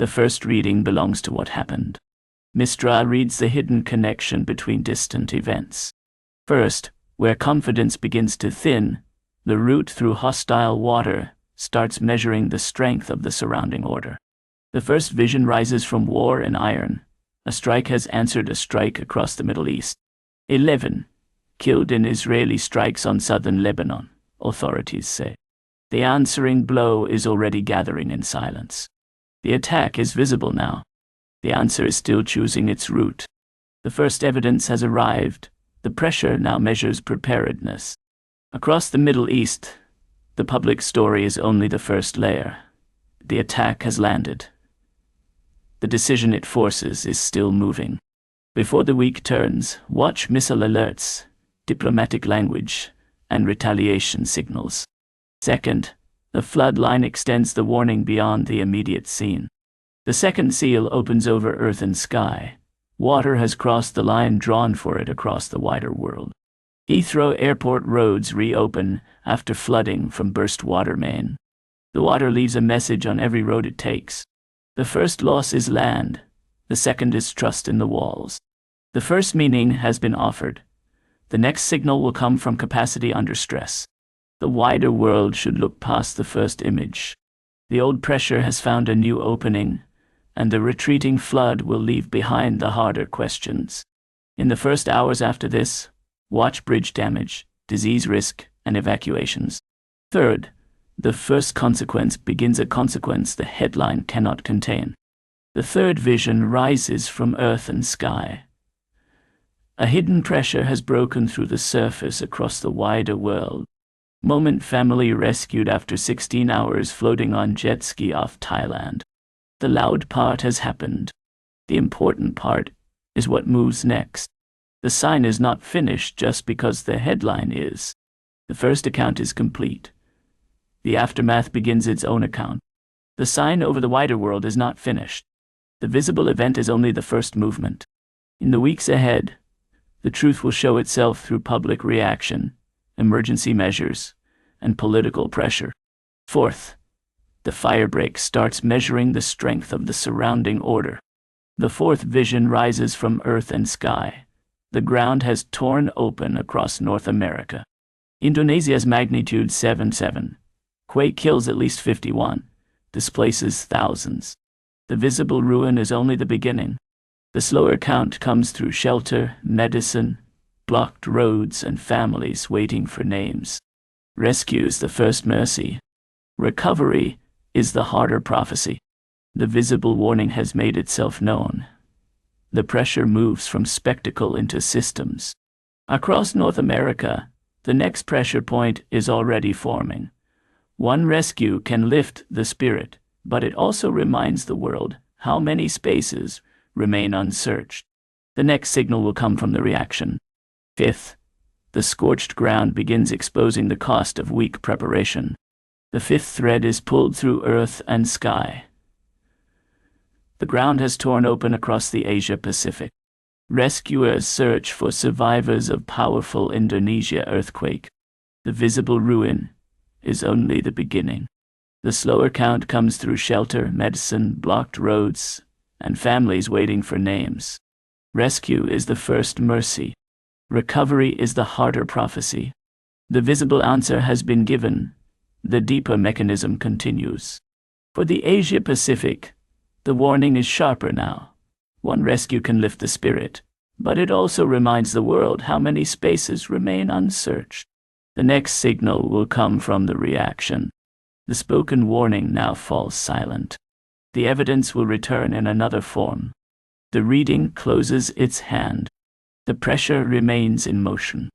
The first reading belongs to what happened. Mistral reads the hidden connection between distant events. First, where confidence begins to thin, the route through hostile water starts measuring the strength of the surrounding order. The first vision rises from war and iron. A strike has answered a strike across the Middle East. 11. Killed in Israeli strikes on southern Lebanon, authorities say. The answering blow is already gathering in silence. The attack is visible now. The answer is still choosing its route. The first evidence has arrived. The pressure now measures preparedness. Across the Middle East, the public story is only the first layer. The attack has landed. The decision it forces is still moving. Before the week turns, watch missile alerts, diplomatic language, and retaliation signals. Second, the flood line extends the warning beyond the immediate scene. The second seal opens over earth and sky. Water has crossed the line drawn for it across the wider world. Heathrow airport roads reopen after flooding from burst water main. The water leaves a message on every road it takes. The first loss is land. The second is trust in the walls. The first meaning has been offered. The next signal will come from capacity under stress. The wider world should look past the first image. The old pressure has found a new opening, and the retreating flood will leave behind the harder questions. In the first hours after this, watch bridge damage, disease risk, and evacuations. Third, the first consequence begins a consequence the headline cannot contain. The third vision rises from earth and sky. A hidden pressure has broken through the surface across the wider world. Moment family rescued after 16 hours floating on jet ski off Thailand. The loud part has happened. The important part is what moves next. The sign is not finished just because the headline is. The first account is complete. The aftermath begins its own account. The sign over the wider world is not finished. The visible event is only the first movement. In the weeks ahead, the truth will show itself through public reaction, emergency measures, and political pressure. Fourth, the firebreak starts measuring the strength of the surrounding order. The fourth vision rises from earth and sky. The ground has torn open across North America. Indonesia's magnitude 7.7. Quake kills at least 51, displaces thousands. The visible ruin is only the beginning. The slower count comes through shelter, medicine, blocked roads, and families waiting for names. Rescue is the first mercy. Recovery is the harder prophecy. The visible warning has made itself known. The pressure moves from spectacle into systems. Across North America, the next pressure point is already forming. One rescue can lift the spirit, but it also reminds the world how many spaces remain unsearched. The next signal will come from the reaction. Fifth, the scorched ground begins exposing the cost of weak preparation. The fifth thread is pulled through earth and sky. The ground has torn open across the Asia-Pacific. Rescuers search for survivors of powerful Indonesia earthquake. The visible ruin is only the beginning. The slower count comes through shelter, medicine, blocked roads, and families waiting for names. Rescue is the first mercy. Recovery is the harder prophecy. The visible answer has been given. The deeper mechanism continues. For the Asia-Pacific, the warning is sharper now. One rescue can lift the spirit, but it also reminds the world how many spaces remain unsearched. The next signal will come from the reaction. The spoken warning now falls silent. The evidence will return in another form. The reading closes its hand. The pressure remains in motion.